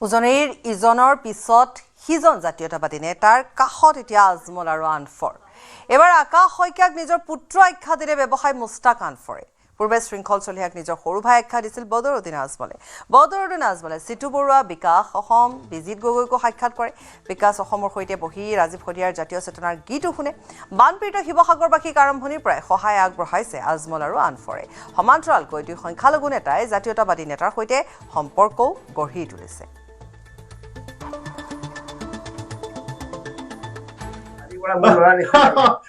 উজনিৰ ইজনৰ পিছত সিজন জাতীয়তাবাদী নেতাৰ কাষত এতিয়া আজমল আৰু আনফৰ। এবাৰ আকাশ শইকীয়াক নিজৰ পুত্ৰ আখ্যা দিলে ব্যৱসায় মুস্তাক আনফৰে। পূৰ্বে শৃংখল চলিহাক নিজৰ সৰু ভাই আখ্যা দিছিল বদৰুদ্দিন আজমলে। বদৰুদ্দিন আজমলে চিটু বৰুৱা, বিকাশ অসম, বিজিত গগৈকো সাক্ষাৎ কৰে। বিকাশ অসমৰ সৈতে বহি ৰাজীৱ শদিয়াৰ জাতীয় চেতনাৰ গীতো শুনে। বানপীড়িত শিৱসাগৰবাসীক আৰম্ভণিৰ পৰাই সহায় আগবঢ়াইছে আজমল আৰু আনফৰে। সমান্তৰালকৈ দুই সংখ্যালঘু নেতাই জাতীয়তাবাদী নেতাৰ সৈতে সম্পৰ্কও গঢ়ি তুলিছে।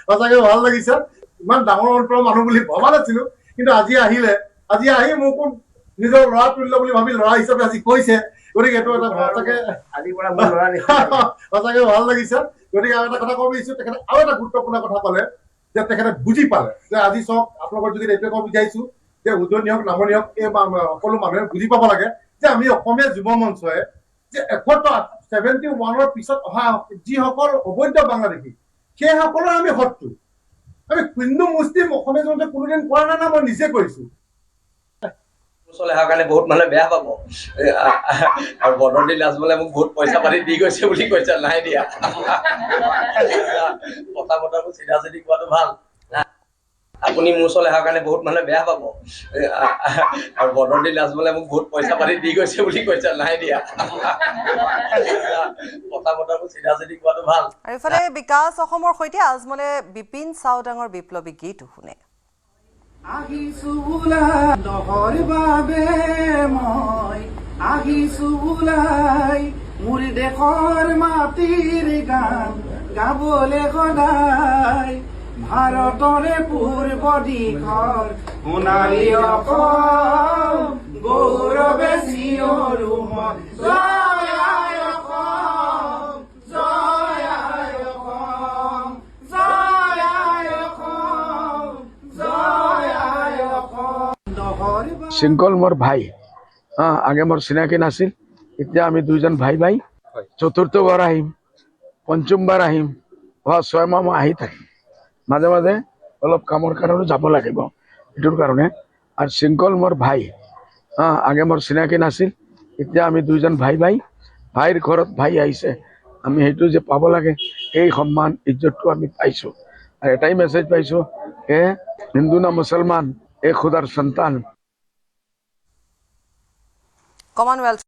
সঁচাকে ভাল লাগিছে। ইমান ডাঙৰ অন্তৰৰ মানুহ বুলি ভবা নাছিলো, কিন্তু আজি আহি মোকো নিজৰ ল'ৰা তুল্য বুলি ভাবি ল'ৰা হিচাপে আজি কৈছে। গতিকে এইটো এটা সঁচাকে ভাল লাগিছে। গতিকে আৰু এটা কথা ক'ব বিচাৰিছো, তেখেতে আৰু এটা গুৰুত্বপূৰ্ণ কথা ক'লে যে তেখেতে বুজি পালে যে আজি চাওক আপোনালোকৰ যদি এইটোৱে ক'ব বিচাৰিছো যে উজনি হওক নামনি হওক এই সকলো মানুহে বুজি পাব লাগে যে আমি অসমীয়া যুৱ মঞ্চই যে 71ৰ পিছত অহা যিসকল অবৈধ বাংলাদেশী সেইসকলৰ আমি শত্ৰু। আমি হিন্দু মুছলিম অসমীয়া জনতাই কোনোদিন কৰা নাই না, মই নিজে কৰিছো। ওচৰলৈ অহাৰ কাৰণে বহুত মানুহে বেয়া পাব আৰু বদৰুদ্দিন আজমলে মোক বহুত পইচা পাতি দি গৈছে বুলি কৈছে। নাই দিয়া, কথাবোৰ চিধা চিধি কোৱাটো ভাল। আপুনি মোৰ ওচৰলৈ অহাৰ কাৰণে বহুত মানুহে বেয়া পাব আৰু বদৰুদ্দিন আজমলে মোক বহুত পইচা পাতি দি গৈছে বুলি কৈছে। নাই দিয়া, কথাবোৰ চিধা চিধি কোৱাটো ভাল। আৰু ইফালে বিকাশ অসমৰ সৈতে আজমলে বিপিন চাওডাঙৰ বিপ্লৱী গীতো শুনে। আহিছো নহৰ বাবে মই আহিছো ওলাই মোৰ দেশৰ মাটিৰ গান গাবলে সদায় ভাৰতৰে পূৰ্ব দিশৰ সোণালী অসম গৌৰৱে চিঞৰো মই জয় আই অসম, জয় আই অসম, জয় আই অসম, জয় আই অসম। শৃংখল মোৰ ভাই, আগে মোৰ চিনাকি নাছিল, এতিয়া আমি দুইজন ভাই চতুৰ্থবাৰ আহিম, পঞ্চমবাৰ আহিম, 6 মাহ মই আহি থাকিম। মাজে মাজে অলপ কামৰ কাৰণে যাব লাগিব এইটোৰ কাৰণে। আৰু শৃংখল মোৰ ভাই, আগে মোৰ চিনাকি নাছিল, এতিয়া আমি দুইজন ভাইৰ ঘৰত ভাই আহিছে। আমি সেইটো যে পাব লাগে এই সন্মান ইজ্জতটো আমি পাইছো। আৰু এটাই মেছেজ পাইছো যে হিন্দু না মুছলমান এক খুদাৰ সন্তান। কমনৱেলথ